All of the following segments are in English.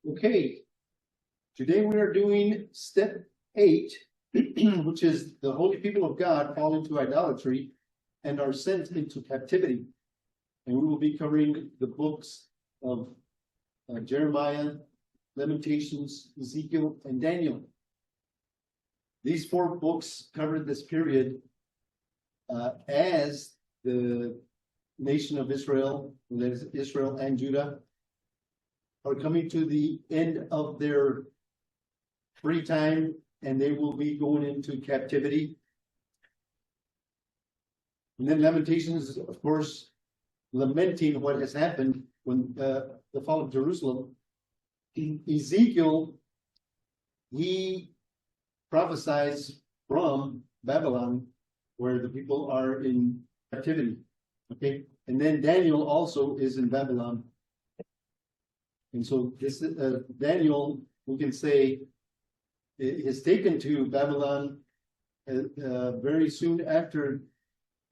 Okay, today we are doing step 8, which is the holy people of God fall into idolatry and are sent into captivity. And we will be covering the books of Jeremiah, Lamentations, Ezekiel, and Daniel. These 4 books covered this period as the nation of Israel, that is Israel and Judah, are coming to the end of their free time, and they will be going into captivity. And then Lamentations, of course, lamenting what has happened when the fall of Jerusalem. Ezekiel, he prophesies from Babylon, where the people are in captivity. Okay, and then Daniel also is in Babylon. And so this Daniel, we can say, is taken to Babylon very soon after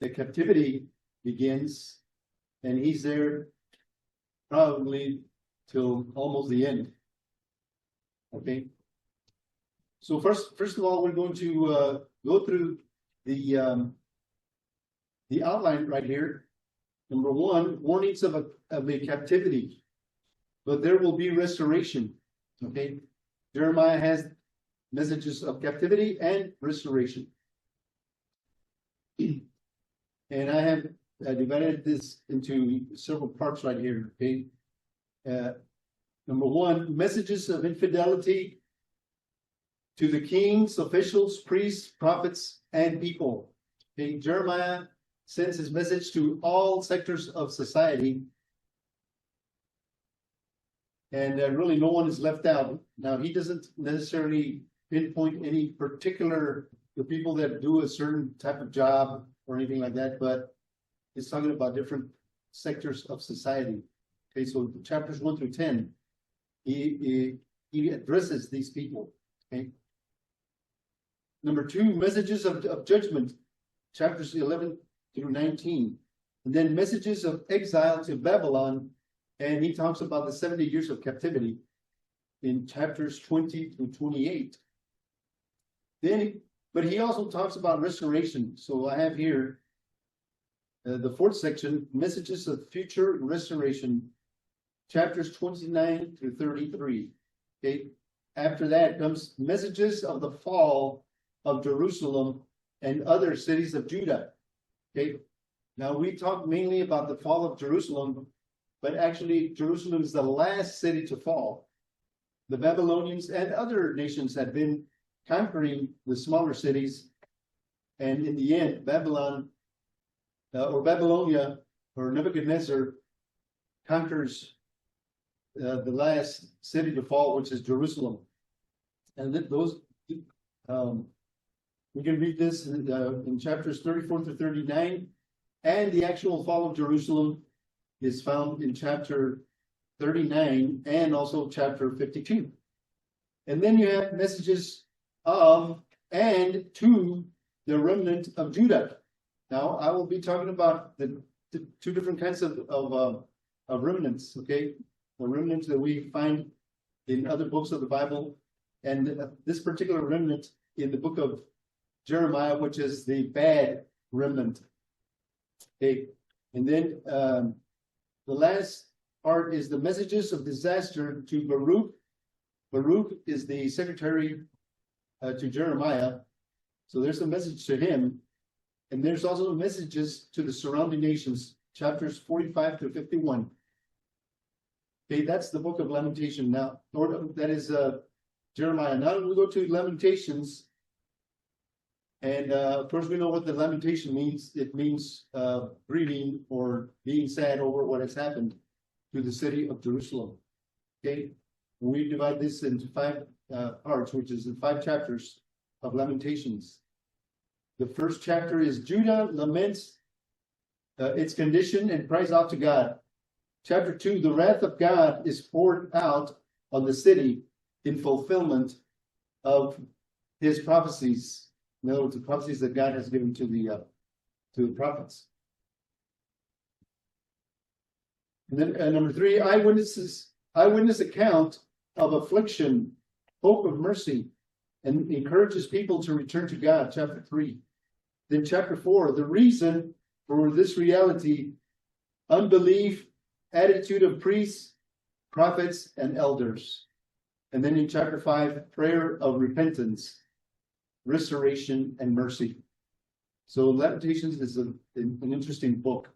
the captivity begins, and he's there probably till almost the end. Okay. So first of all, we're going to go through the outline right here. Number 1, warnings of a captivity. But there will be restoration. Okay, Jeremiah has messages of captivity and restoration. And I have divided this into several parts right here. Okay, number 1, messages of infidelity to the kings, officials, priests, prophets, and people. Okay, Jeremiah sends his message to all sectors of society. And really no one is left out. Now, he doesn't necessarily pinpoint any particular the people that do a certain type of job or anything like that, but he's talking about different sectors of society. Okay, so chapters 1 through 10, he addresses these people. Okay. Number 2, messages of judgment, chapters 11 through 19. And then messages of exile to Babylon. And he talks about the 70 years of captivity in chapters 20 through 28. But he also talks about restoration. So I have here the 4th section, messages of future restoration, chapters 29 through 33. Okay. After that comes messages of the fall of Jerusalem and other cities of Judah. Okay. Now we talk mainly about the fall of Jerusalem, but actually Jerusalem is the last city to fall. The Babylonians and other nations had been conquering the smaller cities, and in the end, Babylon or Babylonia or Nebuchadnezzar conquers the last city to fall, which is Jerusalem. And those we can read this in chapters 34 to 39, and the actual fall of Jerusalem is found in chapter 39 and also chapter 52. And then you have messages of and to the remnant of Judah. Now, I will be talking about the 2 different kinds of remnants, okay? The remnants that we find in other books of the Bible, and this particular remnant in the book of Jeremiah, which is the bad remnant. Okay, and then the last part is the messages of disaster to Baruch. Baruch is the secretary to Jeremiah. So there's a message to him. And there's also messages to the surrounding nations, chapters 45 to 51. Okay, that's the book of Lamentation now. Or that is Jeremiah. Now we go to Lamentations. And of course, we know what the lamentation means. It means grieving or being sad over what has happened to the city of Jerusalem. Okay, and we divide this into 5 parts, which is in 5 chapters of Lamentations. The first chapter is Judah laments its condition and cries out to God. Chapter 2, the wrath of God is poured out on the city in fulfillment of his prophecies. In other words, the prophecies that God has given to the prophets. And then number 3, eyewitness account of affliction, hope of mercy, and encourages people to return to God, chapter 3. Then chapter 4, the reason for this reality, unbelief, attitude of priests, prophets, and elders. And then in chapter 5, prayer of repentance, restoration, and mercy. So Lamentations is an interesting book.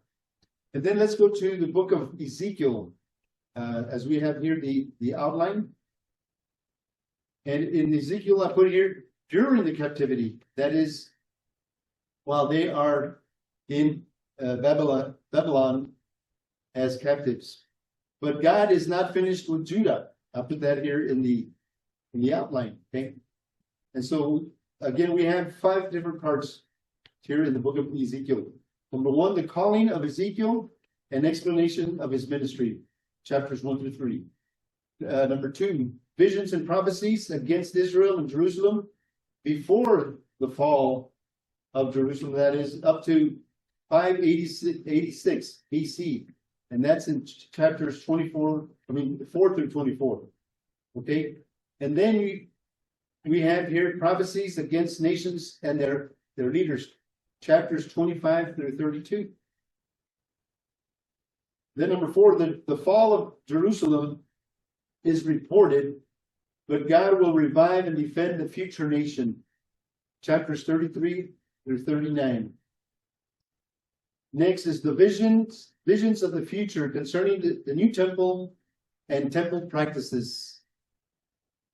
And then let's go to the book of Ezekiel, as we have here the outline. And in Ezekiel, I put here during the captivity, that is, while they are in Babylon as captives. But God is not finished with Judah. I'll put that here in the outline. Okay. And so again, we have 5 different parts here in the book of Ezekiel. Number 1, the calling of Ezekiel, an explanation of his ministry, chapters 1 through 3. Number 2, visions and prophecies against Israel and Jerusalem before the fall of Jerusalem, that is up to 586 BC. And that's in chapters 4 through 24. Okay. And then we have here prophecies against nations and their leaders, chapters 25 through 32. Then number 4, the fall of Jerusalem is reported, but God will revive and defend the future nation, chapters 33 through 39. Next is the visions of the future concerning the new temple and temple practices.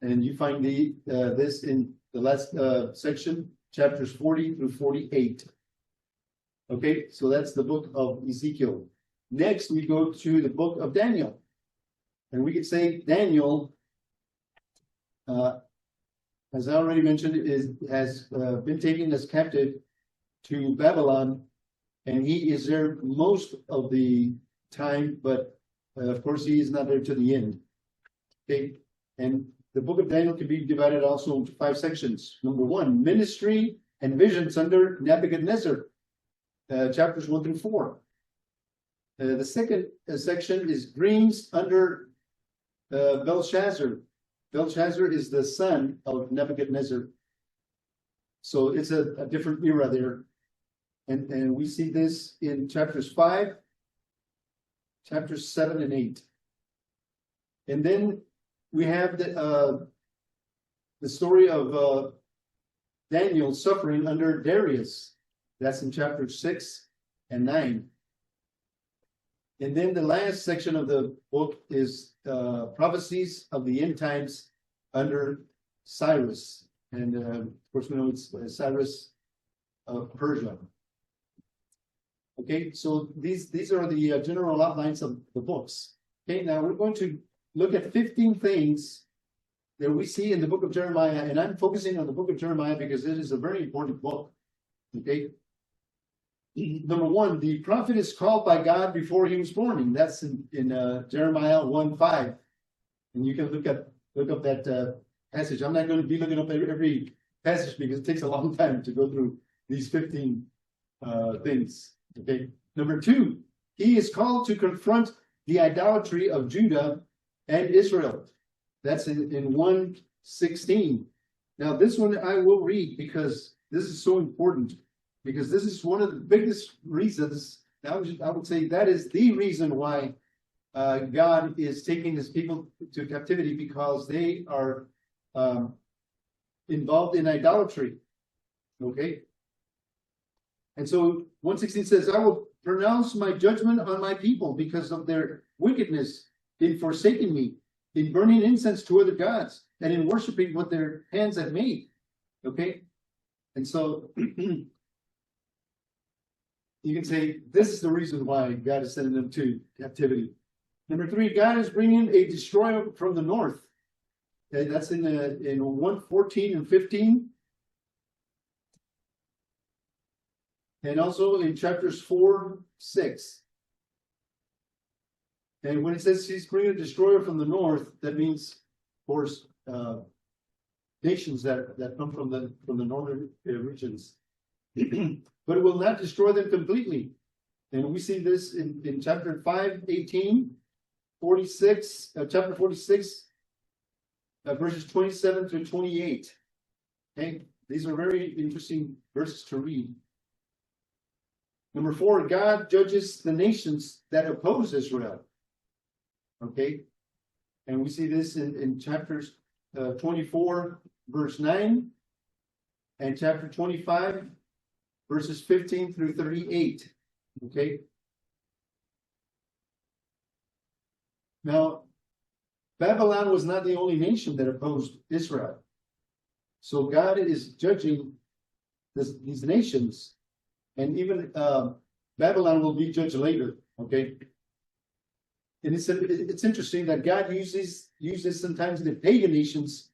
And you find this in the last section, chapters 40 through 48. Okay, so that's the book of Ezekiel. Next, we go to the book of Daniel. And we could say Daniel, as I already mentioned, has been taken as captive to Babylon. And he is there most of the time, but of course he is not there to the end. Okay, and the book of Daniel can be divided also into 5 sections. Number 1, ministry and visions under Nebuchadnezzar, chapters 1 through 4. The second section is dreams under Belshazzar. Belshazzar is the son of Nebuchadnezzar. So it's a different era there. And we see this in chapters 5, chapters 7 and 8. And then we have the story of Daniel suffering under Darius. That's in chapters 6 and 9. And then the last section of the book is prophecies of the end times under Cyrus. And of course, we know it's Cyrus of Persia. Okay, so these are the general outlines of the books. Okay, now we're going to look at 15 things that we see in the book of Jeremiah, and I'm focusing on the book of Jeremiah because it is a very important book. Okay, number 1, the prophet is called by God before he was born, and that's in Jeremiah 1:5, and you can look up that passage. I'm not going to be looking up every passage because it takes a long time to go through these 15 things. Okay. Number 2, he is called to confront the idolatry of Judah and Israel. That's in 1:16. Now, this one I will read because this is so important, because this is one of the biggest reasons. I would say that is the reason why God is taking his people to captivity, because they are involved in idolatry. Okay. And so 1:16 says, I will pronounce my judgment on my people because of their wickedness in forsaking me, in burning incense to other gods, and in worshiping what their hands have made. Okay? And so you can say this is the reason why God is sending them to captivity. Number 3, God is bringing a destroyer from the north. Okay, that's in 1:14 and 15. And also in chapters 4, 6. And when it says he's bringing a destroyer from the north, that means, of course, nations that come from the northern regions. But it will not destroy them completely. And we see this in chapter 5, 18, 46, chapter 46, verses 27 through 28. Okay, these are very interesting verses to read. Number 4, God judges the nations that oppose Israel. Okay, and we see this in chapters 24, verse 9, and chapter 25, verses 15 through 38. Okay. Now, Babylon was not the only nation that opposed Israel. So God is judging these nations, and even Babylon will be judged later. Okay. And it's interesting that God uses sometimes the pagan nations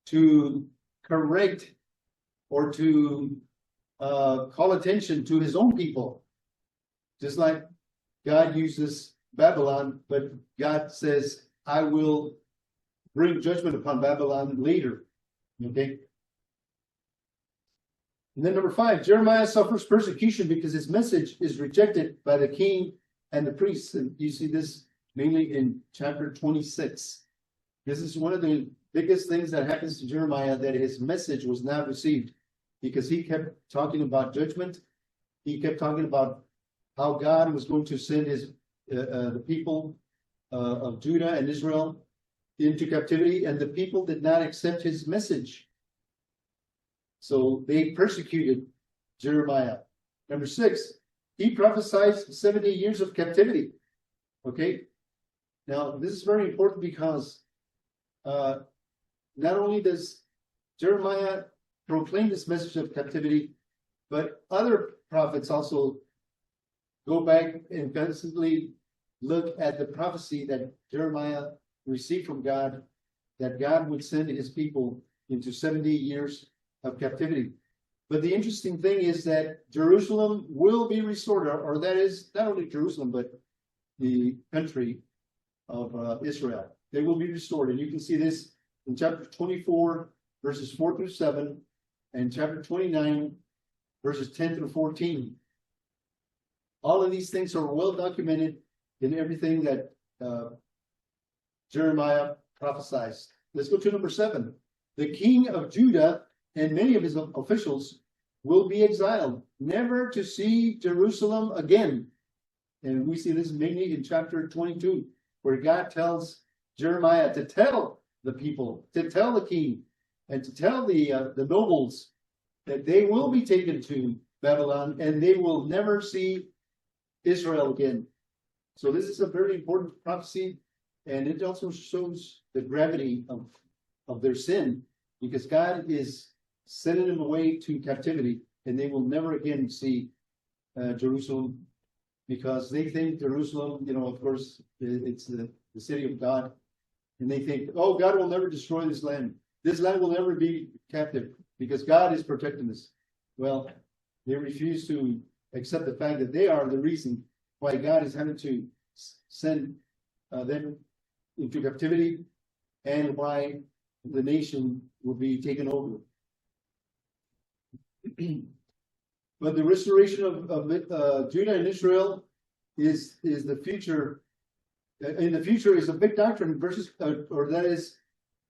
to correct or to call attention to his own people. Just like God uses Babylon, but God says, I will bring judgment upon Babylon later. Okay. And then number 5, Jeremiah suffers persecution because his message is rejected by the king and the priests. And you see this mainly in chapter 26. This is one of the biggest things that happens to Jeremiah, that his message was not received, because he kept talking about judgment. He kept talking about how God was going to send the people of Judah and Israel into captivity, and the people did not accept his message. So they persecuted Jeremiah. Number 6, he prophesied 70 years of captivity. Okay. Now, this is very important because not only does Jeremiah proclaim this message of captivity, but other prophets also go back and constantly look at the prophecy that Jeremiah received from God, that God would send his people into 70 years of captivity. But the interesting thing is that Jerusalem will be restored, or that is not only Jerusalem, but the country of Israel. They will be restored. And you can see this in chapter 24, verses 4 through 7, and chapter 29, verses 10 through 14. All of these things are well documented in everything that Jeremiah prophesies. Let's go to number 7. The king of Judah and many of his officials will be exiled, never to see Jerusalem again. And we see this mainly in chapter 22, where God tells Jeremiah to tell the people, to tell the king, and to tell the nobles that they will be taken to Babylon and they will never see Israel again. So this is a very important prophecy, and it also shows the gravity of their sin, because God is sending them away to captivity, and they will never again see Jerusalem, because they think Jerusalem, of course, it's the city of God, and they think, oh, God will never destroy this land. This land will never be captive because God is protecting us. Well, they refuse to accept the fact that they are the reason why God is having to send them into captivity, and why the nation will be taken over. But the restoration of Judah and Israel is the future. In the future is a big doctrine, verses, or that is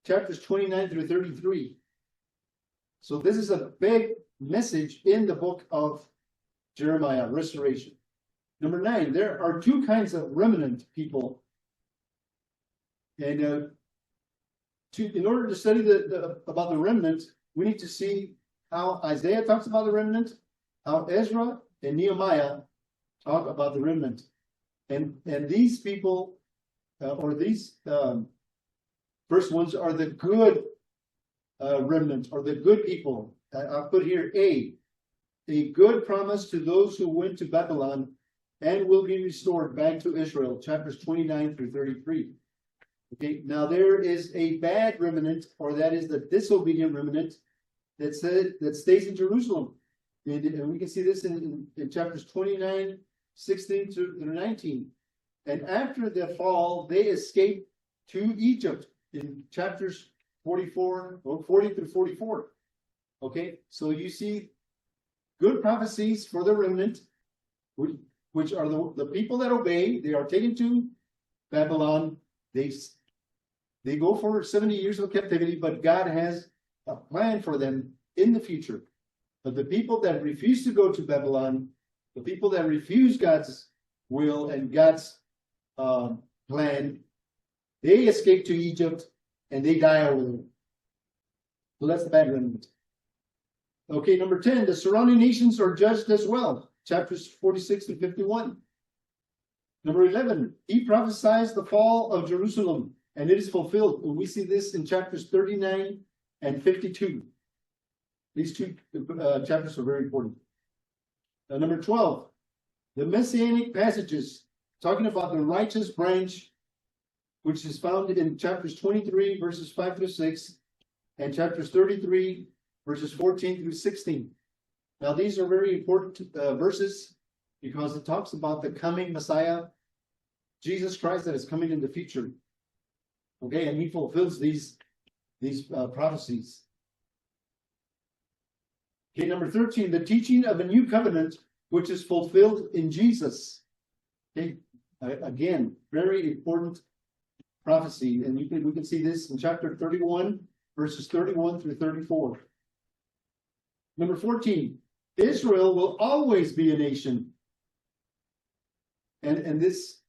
chapters 29 through 33. So this is a big message in the book of Jeremiah, restoration. Number 9, there are 2 kinds of remnant people. And in order to study about the remnant, we need to see how Isaiah talks about the remnant, how Ezra and Nehemiah talk about the remnant. And these people, or these first ones, are the good remnant, or the good people. I'll put here a good promise to those who went to Babylon and will be restored back to Israel, chapters 29 through 33. Okay, now there is a bad remnant, or that is the disobedient remnant that stays in Jerusalem. And we can see this in chapters 29, 16 through 19. And after the fall, they escape to Egypt in chapters 44 or 40 through 44. Okay, so you see good prophecies for the remnant, which are the people that obey. They are taken to Babylon. They They go for 70 years of captivity, but God has a plan for them in the future. But the people that refuse to go to Babylon, the people that refuse God's will and God's plan, they escape to Egypt and they die over there. So that's the background. Okay, number 10, the surrounding nations are judged as well. Chapters 46 to 51. Number 11, he prophesies the fall of Jerusalem, and it is fulfilled. And we see this in chapters 39 and 52. These two chapters are very important. Number 12, the messianic passages talking about the righteous branch, which is found in chapters 23, verses 5 through 6, and chapters 33, verses 14 through 16. Now, these are very important verses because it talks about the coming Messiah, Jesus Christ, that is coming in the future. Okay, and he fulfills these prophecies. Okay, number 13, the teaching of a new covenant, which is fulfilled in Jesus. Okay, again, very important prophecy, and we can see this in chapter 31, verses 31 through 34. Number 14, Israel will always be a nation. And this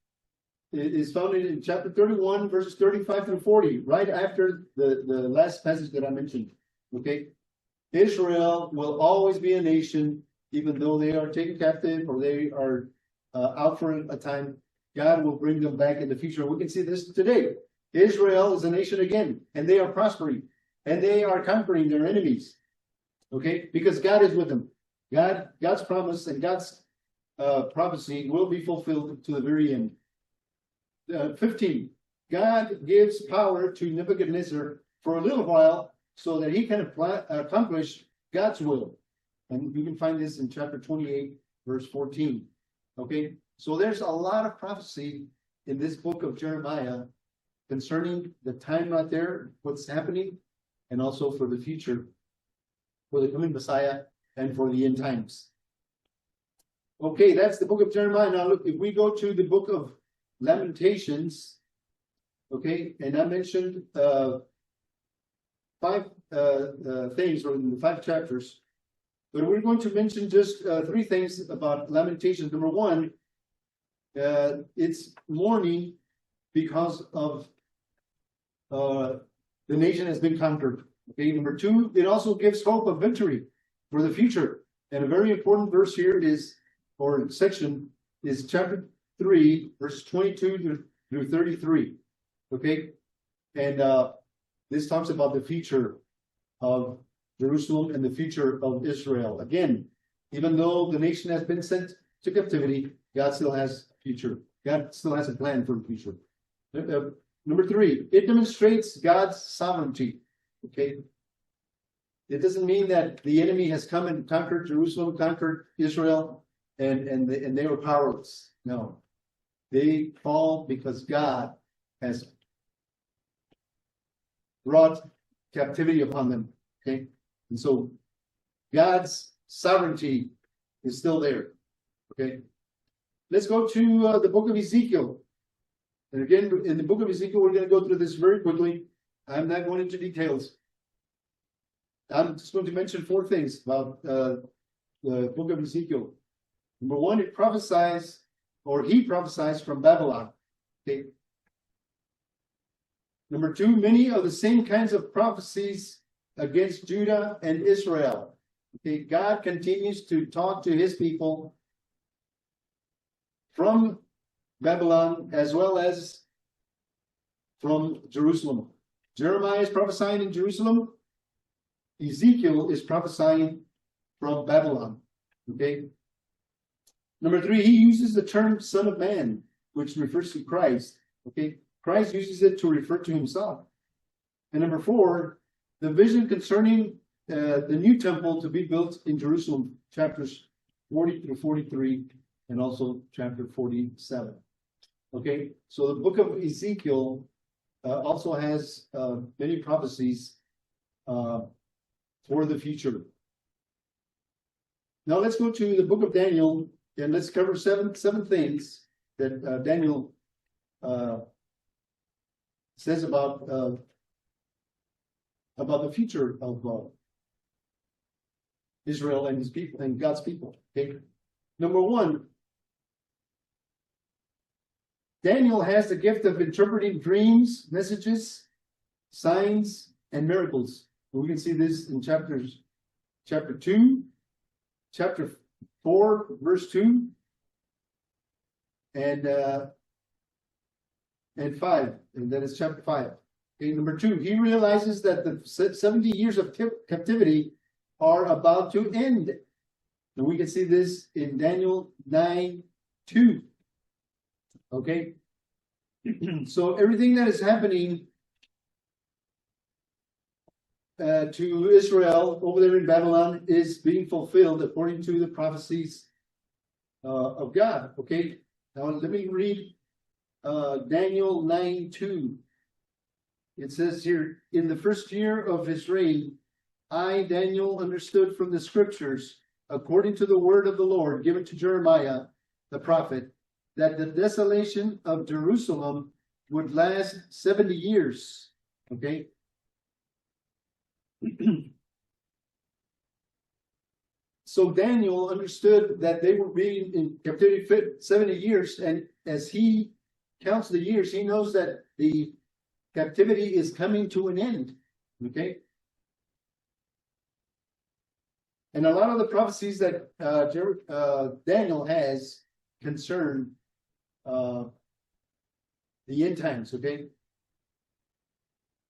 is found in chapter 31, verses 35 through 40, right after the last passage that I mentioned. Okay, Israel will always be a nation, even though they are taken captive or they are out for a time. God will bring them back in the future. We can see this today. Israel is a nation again, and they are prospering, and they are conquering their enemies. Okay, because God is with them. God's promise and God's prophecy will be fulfilled to the very end. 15, God gives power to Nebuchadnezzar for a little while so that he can accomplish God's will. And you can find this in chapter 28, verse 14. Okay, so there's a lot of prophecy in this book of Jeremiah concerning the time right there, what's happening, and also for the future, for the coming Messiah, and for the end times. Okay, that's the book of Jeremiah. Now look, if we go to the book of Lamentations, okay, and I mentioned 5 things, or in the 5 chapters, but we're going to mention just 3 things about Lamentations. Number 1, it's mourning because of the nation has been conquered. Okay, number 2, it also gives hope of victory for the future. And a very important verse here is, or section, is chapter 3, verses 22 through 33. Okay, and this talks about the future of Jerusalem and the future of Israel. Again, even though the nation has been sent to captivity, God still has a future. God still has a plan for the future. Number 3, it demonstrates God's sovereignty. Okay, it doesn't mean that the enemy has come and conquered Jerusalem, conquered Israel, and they were powerless. No, they fall because God has brought captivity upon them. Okay, and so God's sovereignty is still there. Okay, let's go to the book of Ezekiel. And again, in the book of Ezekiel, we're going to go through this very quickly. I'm not going into details. I'm just going to mention 4 things about the book of Ezekiel. Number 1, it prophesies, or he prophesies from Babylon. Okay. Number 2, many of the same kinds of prophecies against Judah and Israel. Okay, God continues to talk to his people from Babylon as well as from Jerusalem. Jeremiah is prophesying in Jerusalem. Ezekiel is prophesying from Babylon. Okay. Number 3, he uses the term Son of Man, which refers to Christ. Okay. Christ uses it to refer to himself. And number 4, the vision concerning the new temple to be built in Jerusalem, chapters 40 through 43, and also chapter 47. Okay. So the book of Ezekiel also has many prophecies for the future. Now let's go to the book of Daniel, and let's cover seven things that Daniel says about the future of Israel and his people and God's people. Okay, number one, Daniel has the gift of interpreting dreams, messages, signs, and miracles. We can see this in chapter 2, chapter 4, verse 2, and 5, and then it's chapter 5. Okay, number 2, he realizes that the 70 years of captivity are about to end. And we can see this in Daniel 9:2. Okay, so everything that is happening to Israel over there in Babylon is being fulfilled according to the prophecies of God. Okay, now let me read Daniel 9:2. It says here, in the first year of his reign, I, Daniel, understood from the scriptures, according to the word of the Lord given to Jeremiah the prophet, that the desolation of Jerusalem would last 70 years. Okay. So Daniel understood that they were being in captivity for 70 years, and as he counts the years, he knows that the captivity is coming to an end. Okay. And a lot of the prophecies that Daniel has concern the end times. Okay.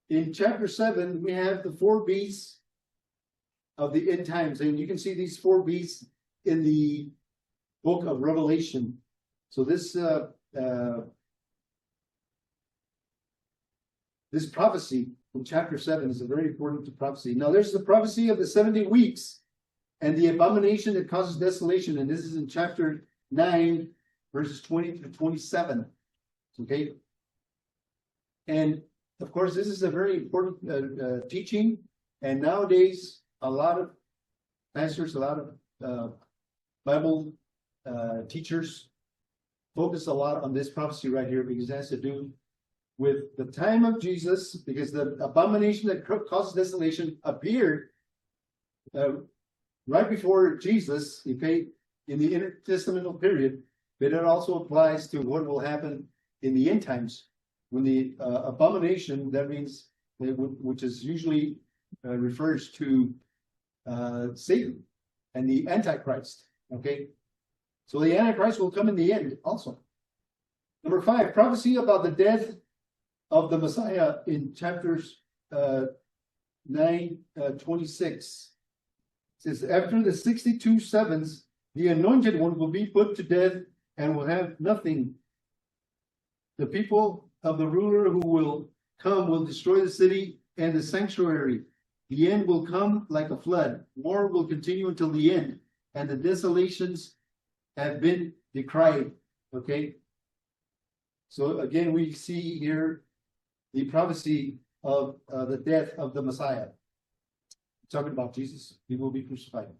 In chapter 7, we have the 4 beasts of the end times, and you can see these 4 beasts in the book of Revelation. So this prophecy in chapter 7 is a very important prophecy. Now, there's the prophecy of the 70 weeks and the abomination that causes desolation, and this is in chapter 9, verses 20 to 27. Okay, and of course, this is a very important teaching, and nowadays a lot of pastors, a lot of Bible teachers focus a lot on this prophecy right here because it has to do with the time of Jesus, because the abomination that causes desolation appeared right before Jesus, okay, in the intertestamental period, but it also applies to what will happen in the end times. When the abomination, that means, which is usually refers to Satan and the Antichrist. Okay, so the Antichrist will come in the end also. Number 5, prophecy about the death of the Messiah in chapters 9:26. It says, after the 62 sevens, the anointed one will be put to death and will have nothing. The people of the ruler who will come will destroy the city and the sanctuary. The end will come like a flood. War will continue until the end, and the desolations have been decried. Okay. So again, we see here the prophecy of the death of the Messiah. Talking about Jesus, he will be crucified.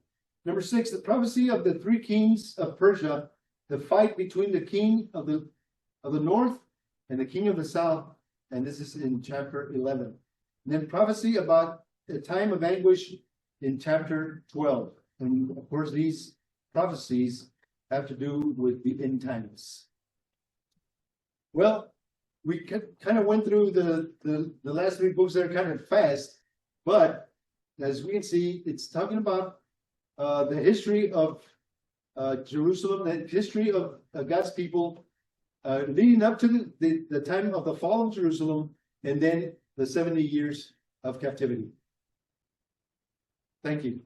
Number 6, the prophecy of the 3 kings of Persia, the fight between the king of the north and the king of the south, and this is in chapter 11. And then prophecy about the time of anguish in chapter 12. And of course, these prophecies have to do with the end times. Well, we kind of went through the last 3 books that are kind of fast, but as we can see, it's talking about the history of Jerusalem, the history of God's people, leading up to the time of the fall of Jerusalem, and then the 70 years of captivity. Thank you.